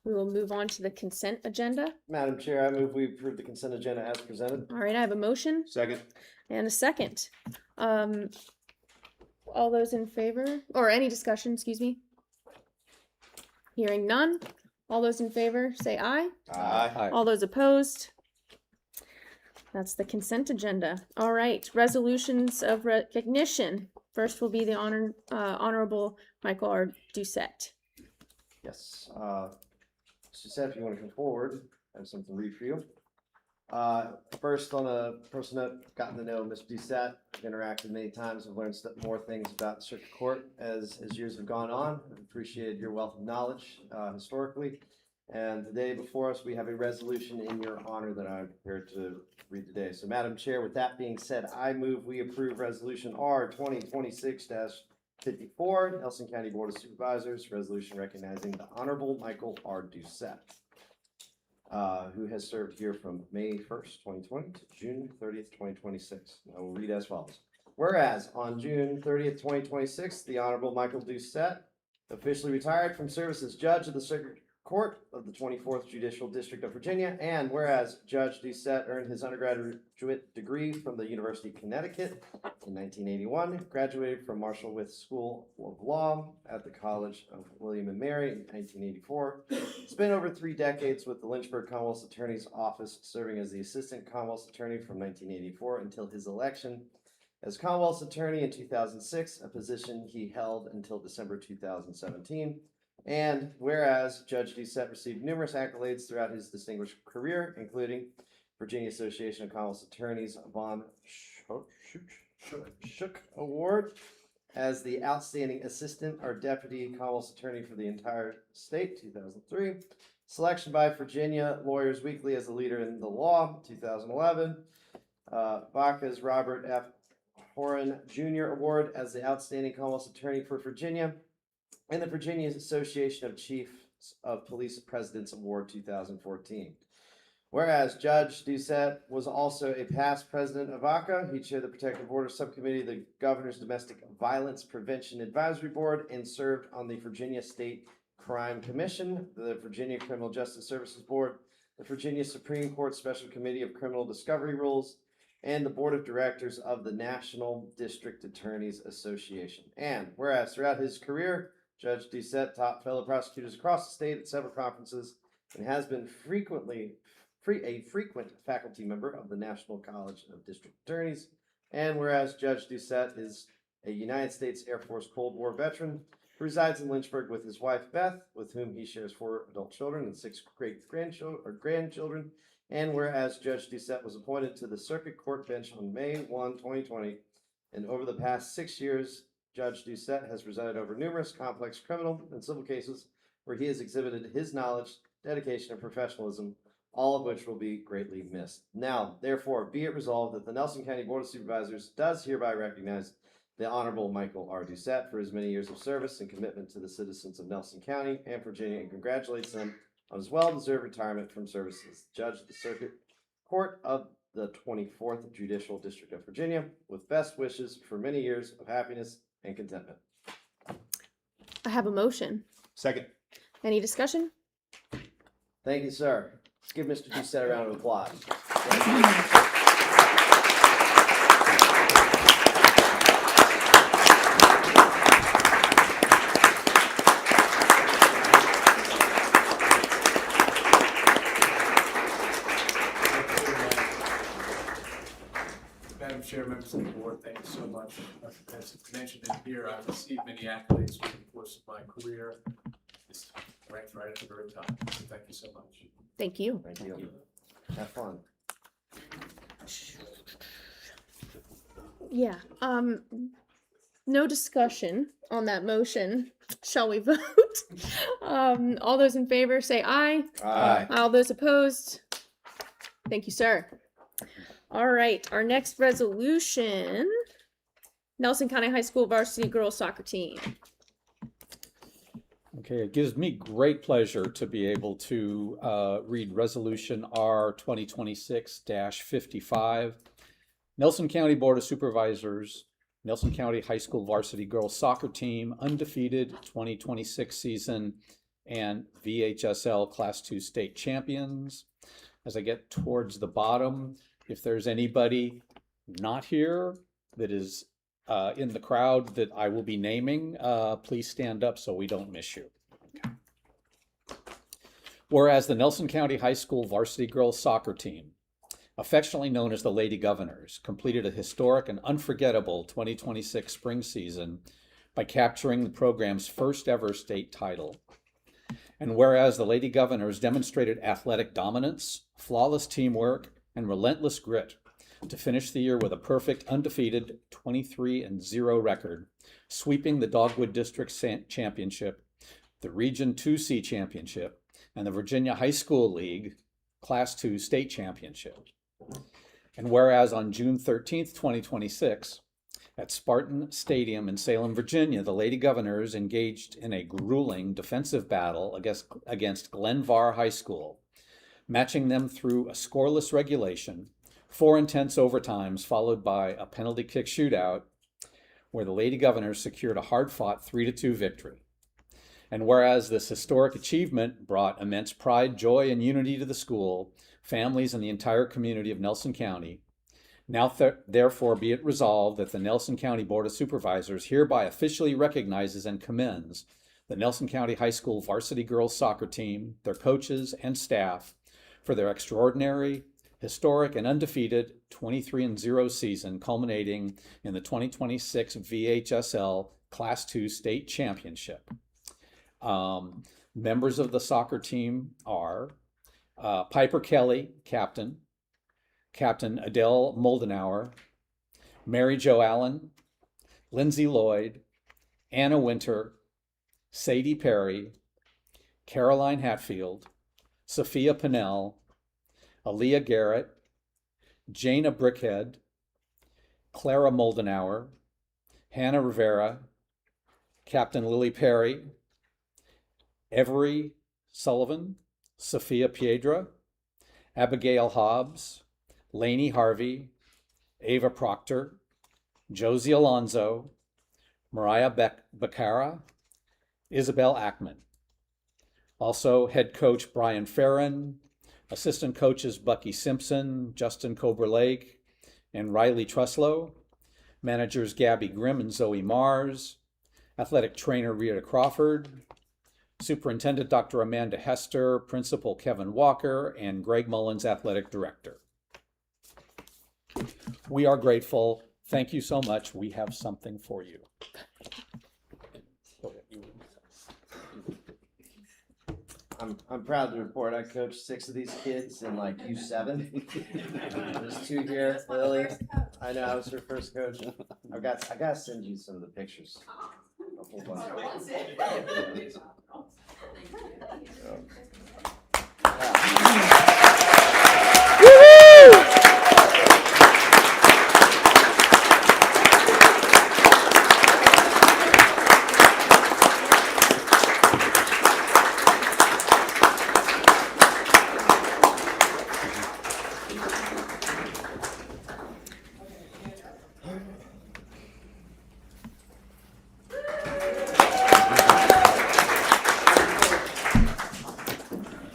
We will move on to the consent agenda. Madam Chair, I move we approve the consent agenda as presented. All right, I have a motion Second. and a second. All those in favor, or any discussion, excuse me? Hearing none. All those in favor, say aye. Aye. All those opposed? That's the consent agenda. All right, resolutions of recognition. First will be the Honorable Michael R. Doucette. Yes. Mr. Seth, if you want to come forward, I have something to read for you. First, on a personal note, gotten to know Mr. Doucette, interacted many times, I've learned more things about the circuit court as years have gone on. I've appreciated your wealth of knowledge historically. And today before us, we have a resolution in your honor that I'm prepared to read today. So Madam Chair, with that being said, I move we approve Resolution R 2026-54, Nelson County Board of Supervisors, resolution recognizing the Honorable Michael R. Doucette, who has served here from May 1st, 2020 to June 30th, 2026. I will read as follows. Whereas on June 30th, 2026, the Honorable Michael Doucette officially retired from service as judge of the Circuit Court of the 24th Judicial District of Virginia, and whereas Judge Doucette earned his undergraduate degree from the University of Connecticut in 1981, graduated from Marshall Wythe School of Law at the College of William and Mary in 1984, spent over 3 decades with the Lynchburg Commonwealth's Attorney's Office, serving as the Assistant Commonwealth's Attorney from 1984 until his election as Commonwealth's Attorney in 2006, a position he held until December 2017. And whereas Judge Doucette received numerous accolades throughout his distinguished career, including Virginia Association of Commonwealth's Attorneys Von Schuch Award as the Outstanding Assistant or Deputy Commonwealth's Attorney for the entire state, 2003. Selection by Virginia Lawyers Weekly as a leader in the law, 2011. Vaca's Robert F. Horan Jr. Award as the Outstanding Commonwealth's Attorney for Virginia, and the Virginia Association of Chiefs of Police Presidents Award 2014. Whereas Judge Doucette was also a past president of VACA, he chaired the Protective Order Subcommittee of the Governor's Domestic Violence Prevention Advisory Board and served on the Virginia State Crime Commission, the Virginia Criminal Justice Services Board, the Virginia Supreme Court Special Committee of Criminal Discovery Rules, and the Board of Directors of the National District Attorneys Association. And whereas throughout his career, Judge Doucette taught fellow prosecutors across the state at several conferences and has been a frequent faculty member of the National College of District Attorneys. And whereas Judge Doucette is a United States Air Force Cold War veteran who resides in Lynchburg with his wife Beth, with whom he shares 4 adult children and 6 grandchildren. And whereas Judge Doucette was appointed to the Circuit Court bench on May 1, 2020, and over the past 6 years, Judge Doucette has presided over numerous complex criminal and civil cases where he has exhibited his knowledge, dedication, and professionalism, all of which will be greatly missed. Now, therefore, be it resolved that the Nelson County Board of Supervisors does hereby recognize the Honorable Michael R. Doucette for his many years of service and commitment to the citizens of Nelson County and Virginia, and congratulates him on his well-deserved retirement from service as Judge of the Circuit Court of the 24th Judicial District of Virginia, with best wishes for many years of happiness and contentment. I have a motion. Second. Any discussion? Thank you, sir. Let's give Mr. Doucette a round of applause. Madam Chair, members of the board, thank you so much. As mentioned in here, I've received many accolades over the course of my career. It's ranked right at the very top. So thank you so much. Thank you. Thank you. Have fun. Yeah. No discussion on that motion. Shall we vote? All those in favor say aye. Aye. All those opposed? Thank you, sir. All right, our next resolution, Nelson County High School varsity girls soccer team. Okay, it gives me great pleasure to be able to read Resolution R 2026-55. Nelson County Board of Supervisors, Nelson County High School varsity girls soccer team, undefeated 2026 season, and VHSL Class 2 state champions. As I get towards the bottom, if there's anybody not here that is in the crowd that I will be naming, please stand up so we don't miss you. Okay. Whereas the Nelson County High School varsity girls soccer team, affectionately known as the Lady Governors, completed a historic and unforgettable 2026 spring season by capturing the program's first ever state title. And whereas the Lady Governors demonstrated athletic dominance, flawless teamwork, and relentless grit to finish the year with a perfect undefeated 23-0 record, sweeping the Dogwood District Championship, the Region 2C Championship, and the Virginia High School League Class 2 State Championship. And whereas on June 13th, 2026, at Spartan Stadium in Salem, Virginia, the Lady Governors engaged in a grueling defensive battle against Glenvar High School, matching them through a scoreless regulation, 4 intense overtimes followed by a penalty kick shootout, where the Lady Governors secured a hard-fought 3-2 victory. And whereas this historic achievement brought immense pride, joy, and unity to the school, families, and the entire community of Nelson County, now therefore be it resolved that the Nelson County Board of Supervisors hereby officially recognizes and commends the Nelson County High School varsity girls soccer team, their coaches, and staff for their extraordinary, historic, and undefeated 23-0 season, culminating in the 2026 VHSL Class 2 State Championship. Members of the soccer team are Piper Kelly, captain, Captain Adele Moldenauer, Mary Jo Allen, Lindsay Lloyd, Anna Winter, Sadie Perry, Caroline Hatfield, Sophia Pinnell, Aaliyah Garrett, Jana Brickhead, Clara Moldenauer, Hannah Rivera, Captain Lily Perry, Every Sullivan, Sophia Piedra, Abigail Hobbs, Lainey Harvey, Ava Proctor, Josie Alonzo, Mariah Becara, Isabel Ackman. Also, head coach Brian Farron, assistant coaches Bucky Simpson, Justin Coberlake, and Riley Truslow, managers Gabby Grimm and Zoe Mars, athletic trainer Rita Crawford, superintendent Dr. Amanda Hester, principal Kevin Walker, and Greg Mullins, athletic director. We are grateful. Thank you so much. We have something for you. I'm proud to report I coached 6 of these kids in like U7. There's 2 here, Lily. I know, I was her first coach. I gotta send you some of the pictures. A whole bunch of them.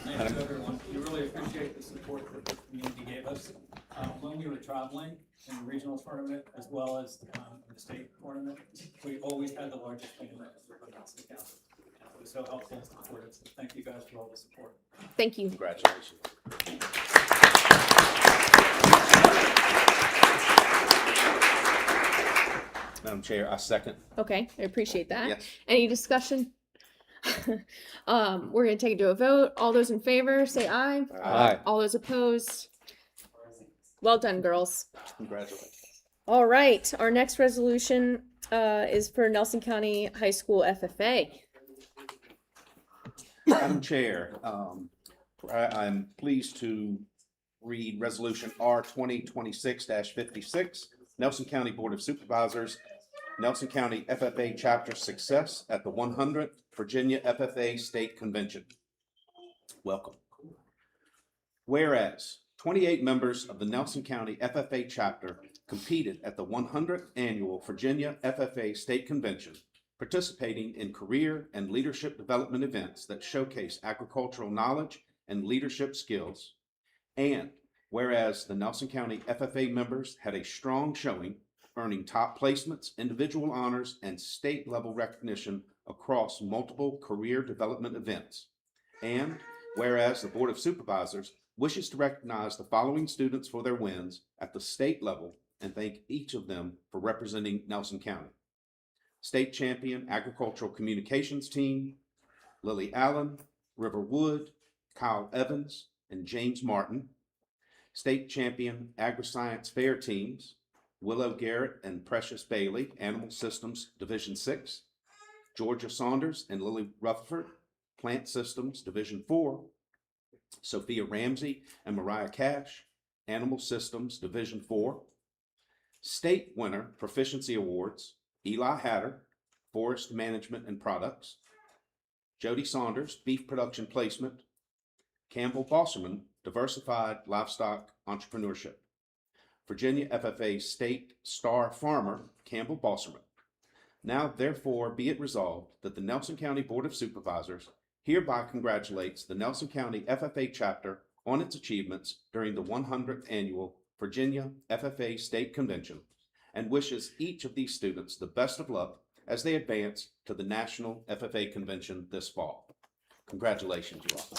Thanks to everyone. We really appreciate the support that the community gave us when we were traveling in the regional tournament as well as the state tournament. We always had the largest tournament for Nelson County. It was so helpful and supportive. So thank you guys for all the support. Thank you. Congratulations. Madam Chair, I second. Okay, I appreciate that. Yes. Any discussion? We're gonna take it to a vote. All those in favor, say aye. Aye. All those opposed? Well done, girls. Congratulations. All right, our next resolution is for Nelson County High School FFA. Madam Chair, I'm pleased to read Resolution R 2026-56, Nelson County Board of Supervisors, Nelson County FFA Chapter Success at the 100th Virginia FFA State Convention. Welcome. Whereas 28 members of the Nelson County FFA Chapter competed at the 100th Annual Virginia FFA State Convention, participating in career and leadership development events that showcase agricultural knowledge and leadership skills. And whereas the Nelson County FFA members had a strong showing, earning top placements, individual honors, and state-level recognition across multiple career development events. And whereas the Board of Supervisors wishes to recognize the following students for their wins at the state level and thank each of them for representing Nelson County. State Champion Agricultural Communications Team, Lily Allen, River Wood, Kyle Evans, and James Martin. State Champion Agri-Science Fair Teams, Willow Garrett and Precious Bailey, Animal Systems Division 6. Georgia Saunders and Lily Rutherford, Plant Systems Division 4. Sophia Ramsey and Mariah Cash, Animal Systems Division 4. State winner Proficiency Awards, Eli Hatter, Forest Management and Products. Jody Saunders, Beef Production Placement. Campbell Bosserman, Diversified Livestock Entrepreneurship. Virginia FFA State Star Farmer, Campbell Bosserman. Now, therefore, be it resolved that the Nelson County Board of Supervisors hereby congratulates the Nelson County FFA Chapter on its achievements during the 100th Annual Virginia FFA State Convention and wishes each of these students the best of luck as they advance to the National FFA Convention this fall. Congratulations, you all.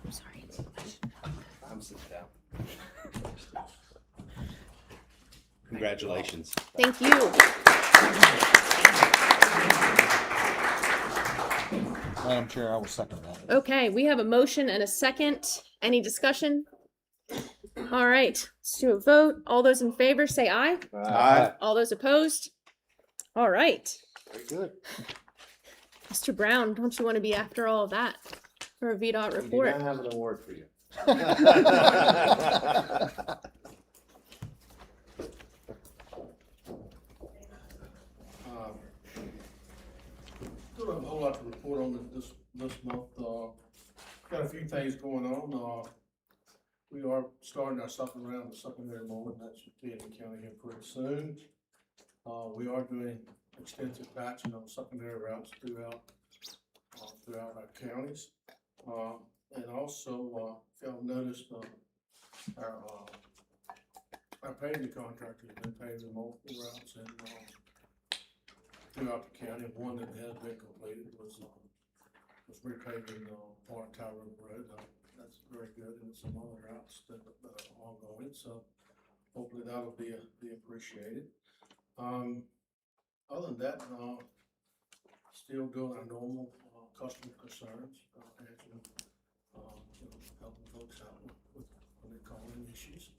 Oh, sorry. I'm sitting down. Congratulations. Thank you. Madam Chair, I will second that. Okay, we have a motion and a second. Any discussion? All right, let's do a vote. All those in favor say aye. Aye. All those opposed? All right. Very good. Mr. Brown, don't you want to be after all of that for a VDOT We do report? not have an award for you. Don't have a whole lot to report on this month. Got a few things going on. We are starting our second round of secondary mowing. That should be in the county here pretty soon. We are doing extensive patching on secondary routes throughout our counties. And also, if y'all noticed, our paving contractor has been paving multiple routes and throughout the county. One that has been completed was repaving Martin Tower Road. That's very good, and some other routes that are ongoing. So hopefully that'll be appreciated. Other than that, still doing our normal customer concerns, answering, helping folks out with when they call in issues.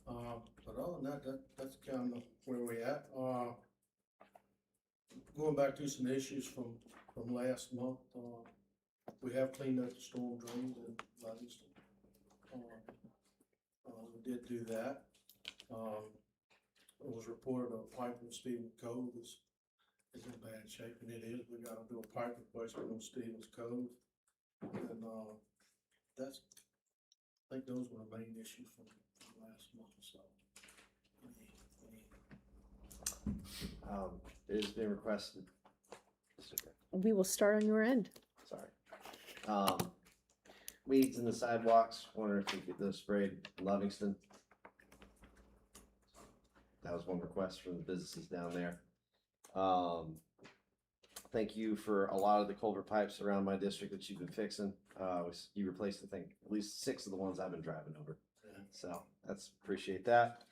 But other than that, that's kind of where we're at. Going back to some issues from last month, we have cleaned up the storm drains in Livingston. We did do that. It was reported a pipe in Stevens Cove is in bad shape, and it is. We gotta do a pipe replacement on Stevens Cove. And, I think those were the main issues from last month or so. It has been requested. We will start on your end. Sorry. Weeds in the sidewalks, wonder if we could get those sprayed in Livingston. That was one request from the businesses down there. Thank you for a lot of the culvert pipes around my district that you've been fixing. You replaced, I think, at least 6 of the ones I've been driving over. So appreciate that.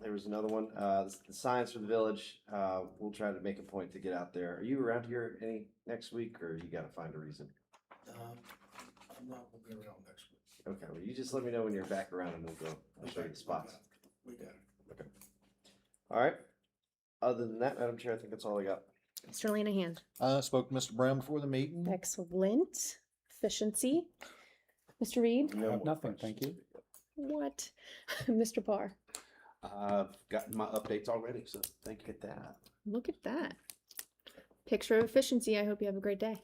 There was another one, the signs for the village. We'll try to make a point to get out there. Are you around here any next week, or you gotta find a reason? I'm not gonna be around next week. Okay, well, you just let me know when you're back around and we'll go. I'll show you the spots. We got it. Okay. All right. Other than that, Madam Chair, I think that's all I got. Mr. Lanahan. Spoke to Mr. Brown before the meeting. Excellent. Efficiency. Mr. Reed? I have nothing, thank you. What? Mr. Parr? I've gotten my updates already, so thank you. Look at that. Look at that. Picture of efficiency. I hope you have a great day.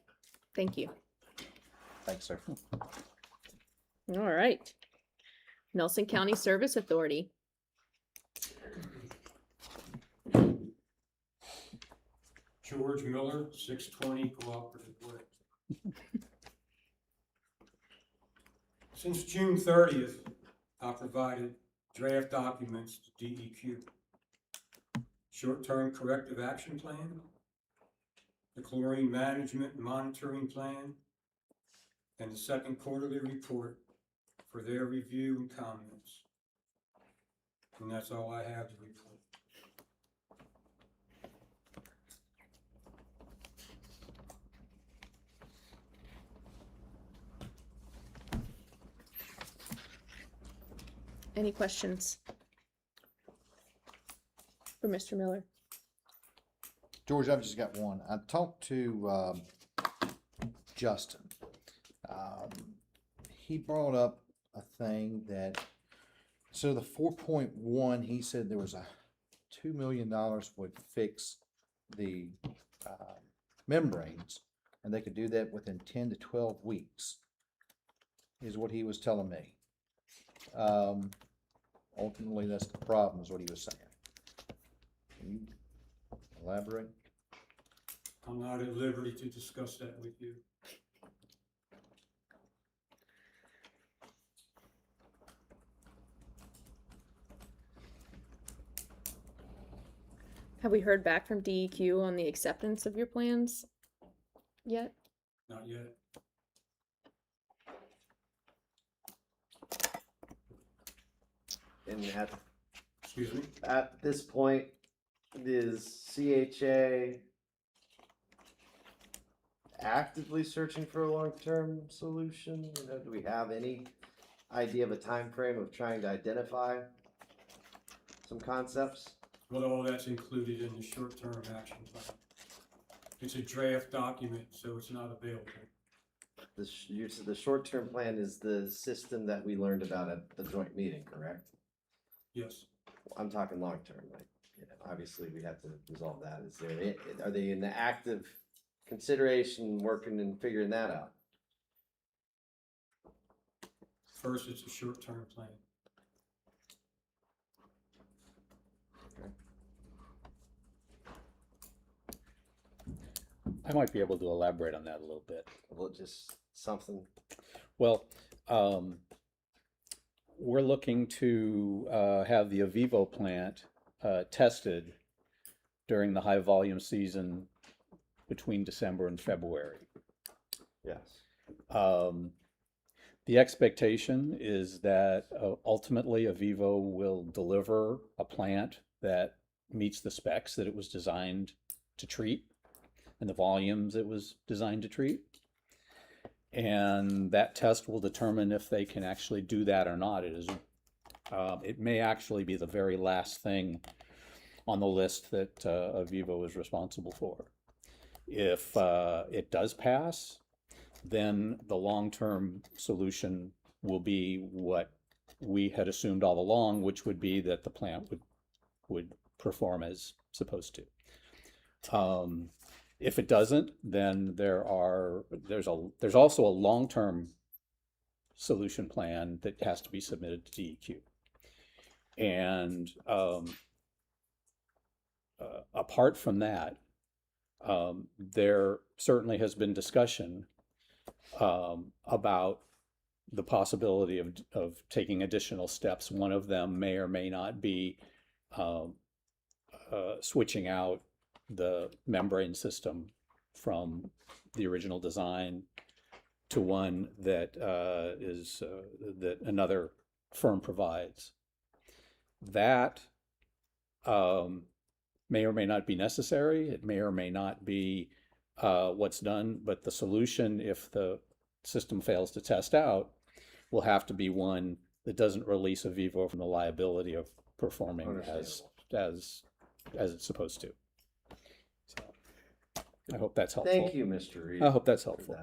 Thank you. Thanks, sir. All right. Nelson County Service Authority. George Miller, 620 Cooperative Way. Since June 30th, I provided draft documents to DEQ. Short-term corrective action plan, the chlorine management and monitoring plan, and the second quarterly report for their review and comments. And that's all I have to report. Any questions for Mr. Miller? George, I've just got one. I talked to Justin. He brought up a thing that, so the 4.1, he said there was a $2 million would fix the membranes, and they could do that within 10 to 12 weeks, is what he was telling me. Ultimately, that's the problem, is what he was saying. Can you elaborate? I'm not at liberty to discuss that with you. Have we heard back from DEQ on the acceptance of your plans yet? Not yet. And Excuse me? at this point, is CHA actively searching for a long-term solution? Do we have any idea of a time frame of trying to identify some concepts? Well, all that's included in the short-term action plan. It's a draft document, so it's not available. You said the short-term plan is the system that we learned about at the joint meeting, correct? Yes. I'm talking long-term, like, obviously we have to resolve that. Are they in the active consideration, working and figuring that out? First, it's a short-term plan. I might be able to elaborate on that a little bit. Well, just something. Well, we're looking to have the Avivo plant tested during the high volume season between December and February. Yes. The expectation is that ultimately Avivo will deliver a plant that meets the specs that it was designed to treat and the volumes it was designed to treat. And that test will determine if they can actually do that or not. It may actually be the very last thing on the list that Avivo is responsible for. If it does pass, then the long-term solution will be what we had assumed all along, which would be that the plant would perform as supposed to. If it doesn't, then there's also a long-term solution plan that has to be submitted to DEQ. And apart from that, there certainly has been discussion about the possibility of taking additional steps. One of them may or may not be switching out the membrane system from the original design to one that that another firm provides. That may or may not be necessary. It may or may not be what's done, but the solution, if the system fails to test out, will have to be one that doesn't release Avivo from the liability of performing as it's supposed to. So I hope that's helpful. Thank you, Mr. Reed. I hope that's helpful.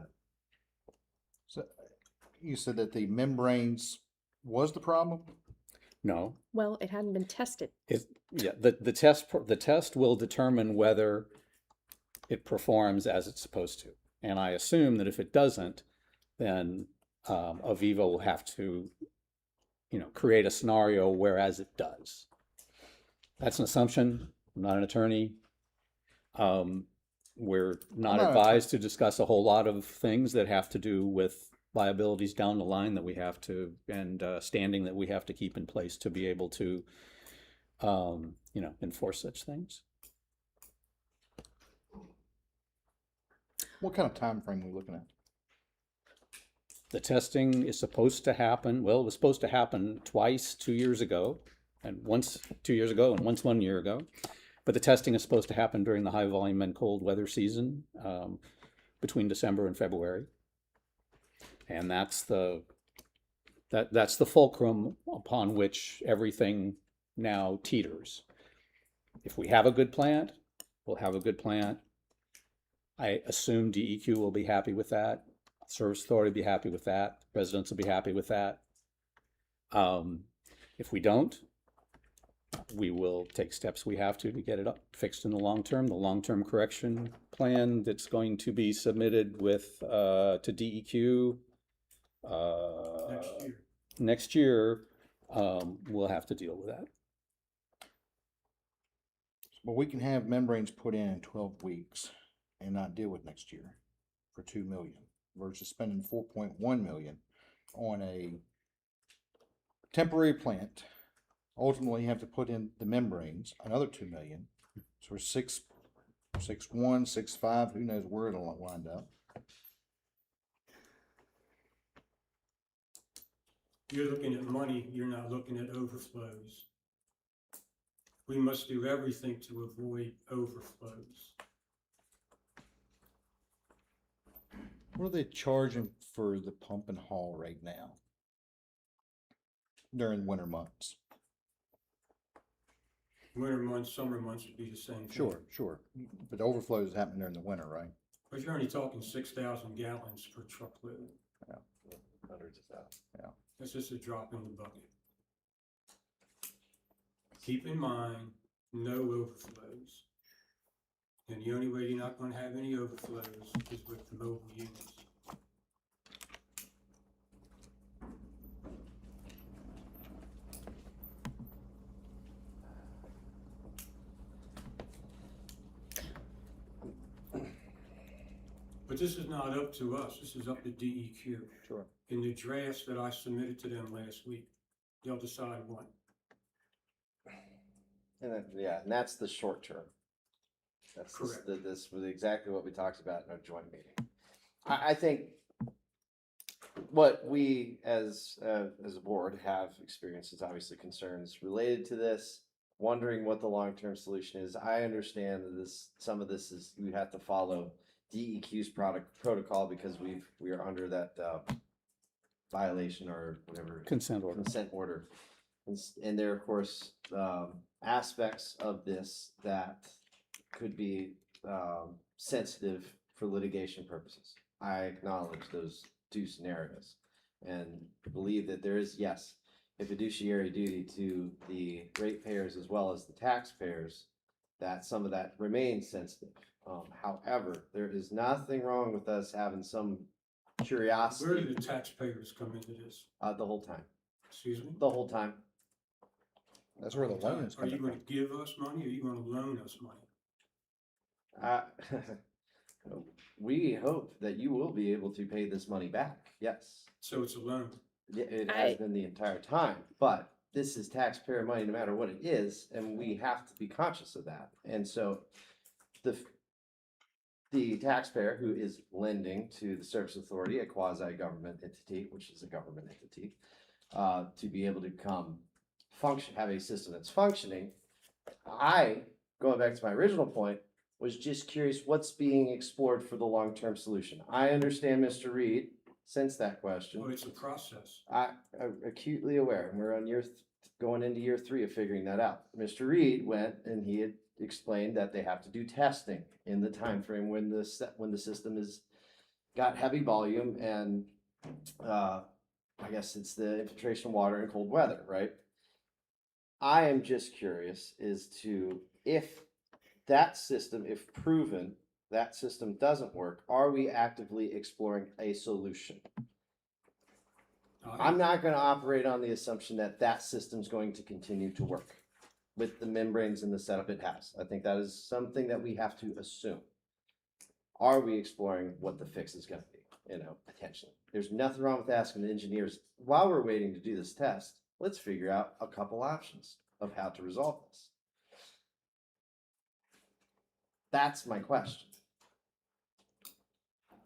So you said that the membranes was the problem? No. Well, it hadn't been tested. The test will determine whether it performs as it's supposed to. And I assume that if it doesn't, then Avivo will have to, create a scenario whereas it does. That's an assumption. I'm not an attorney. We're not advised to discuss a whole lot of things that have to do with liabilities down the line that we have to, and standing that we have to keep in place to be able to, enforce such things. What kind of time frame are we looking at? The testing is supposed to happen, well, it was supposed to happen twice 2 years ago, and once 2 years ago and once 1 year ago. But the testing is supposed to happen during the high volume and cold weather season, between December and February. And that's the fulcrum upon which everything now teeters. If we have a good plant, we'll have a good plant. I assume DEQ will be happy with that. Service Authority will be happy with that. Residents will be happy with that. If we don't, we will take steps we have to get it fixed in the long term. The long-term correction plan that's going to be submitted with to DEQ next year, we'll have to deal with that. Well, we can have membranes put in 12 weeks and not deal with next year for $2 million versus spending $4.1 million on a temporary plant. Ultimately, you have to put in the membranes, another $2 million. So we're 6.1, 6.5, who knows where it'll wind up. You're looking at money, you're not looking at overflows. We must do everything to avoid overflows. What are they charging for the pump and haul right now? during winter months. Winter months, summer months would be the same thing. Sure. But overflows happen during the winter, right? But you're only talking 6,000 gallons per truckload. Yeah. Hundreds of thousands. Yeah. That's just a drop in the bucket. Keep in mind, no overflows. And the only way you're not gonna have any overflows is with the mobile units. But this is not up to us, this is up to DEQ. Sure. In the drafts that I submitted to them last week, they'll decide what. And then, yeah, and that's the short term. That's Correct. this was exactly what we talked about in our joint meeting. I think what we as a board have experienced is obviously concerns related to this, wondering what the long-term solution is. I understand that some of this is we have to follow DEQ's protocol because we are under that violation or whatever Consent order. And there are, of course, aspects of this that could be sensitive for litigation purposes. I acknowledge those two scenarios and believe that there is, yes, a fiduciary duty to the ratepayers as well as the taxpayers, that some of that remains sensitive. However, there is nothing wrong with us having some curiosity. Where do the taxpayers come into this? The whole time. Excuse me? The whole time. That's where the loan is Are you coming gonna give us money or are you gonna loan us money? We hope that you will be able to pay this money back. Yes. So it's a loan. Yeah, it has been the entire time, but this is taxpayer money no matter what it is, and we have to be conscious of that. And so the taxpayer who is lending to the Service Authority, a quasi-government entity, which is a government entity, to be able to have a system that's functioning. Going back to my original point, was just curious what's being explored for the long-term solution. I understand Mr. Reed sensed that question. Well, it's a process. I'm acutely aware, and we're on going into year 3 of figuring that out. Mr. Reed went and he had explained that they have to do testing in the time frame when the system is got heavy volume and I guess it's the infiltration of water in cold weather, right? I am just curious as to if that system, if proven that system doesn't work, are we actively exploring a solution? I'm not going to operate on the assumption that that system's going to continue to work with the membranes and the setup it has. I think that is something that we have to assume. Are we exploring what the fix is going to be? Potentially. There's nothing wrong with asking the engineers, while we're waiting to do this test, let's figure out a couple options of how to resolve this. That's my question.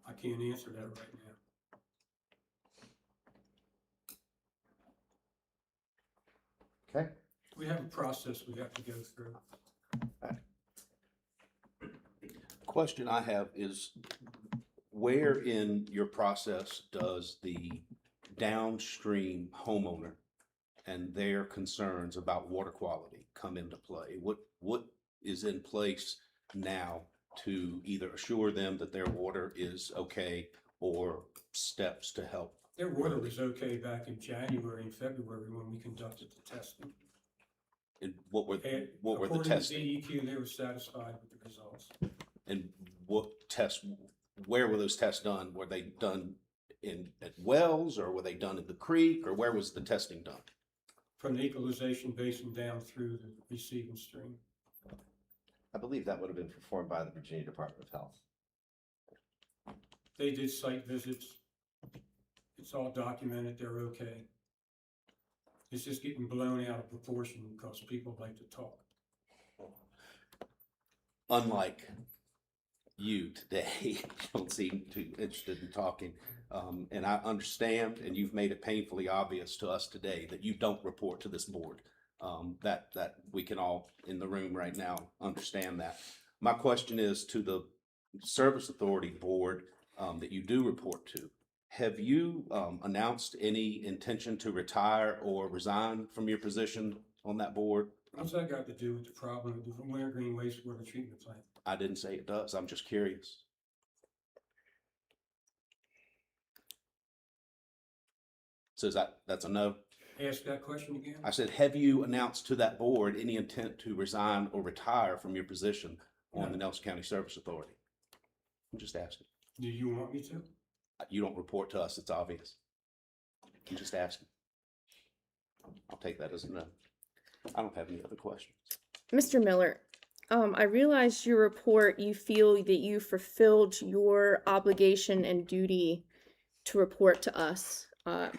I can't answer that right now. Okay. We have a process we have to go through. Question I have is, where in your process does the downstream homeowner and their concerns about water quality come into play? What is in place now to either assure them that their water is okay or steps to help? Their water was okay back in January and February when we conducted the testing. And what were the According testing? to DEQ, they were satisfied with the results. And where were those tests done? Were they done at wells, or were they done in the creek, or where was the testing done? From the equalization basin down through the receiving stream. I believe that would have been performed by the Virginia Department of Health. They did site visits. It's all documented, they're okay. It's just getting blown out of proportion because people like to talk. Unlike you today, you don't seem too interested in talking. And I understand, and you've made it painfully obvious to us today that you don't report to this board. That we can all in the room right now understand that. My question is to the Service Authority Board that you do report to. Have you announced any intention to retire or resign from your position on that board? What's that got to do with the problem of the Wintergreen wastewater treatment plant? I didn't say it does. I'm just curious. So that's a no? Ask that question again? I said, have you announced to that board any intent to resign or retire from your position on the Nelson County Service Authority? I'm just asking. Do you want me to? You don't report to us, it's obvious. I'm just asking. I'll take that as a no. I don't have any other questions. Mr. Miller, I realize your report, you feel that you fulfilled your obligation and duty to report to us,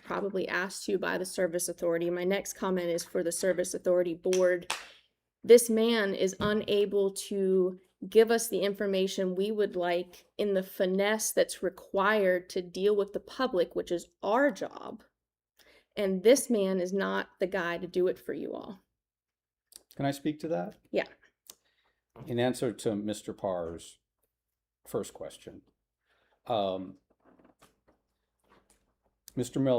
probably asked to by the Service Authority. My next comment is for the Service Authority Board. This man is unable to give us the information we would like in the finesse that's required to deal with the public, which is our job. And this man is not the guy to do it for you all. Can I speak to that? Yeah. In answer to Mr. Parr's first question, Mr. Miller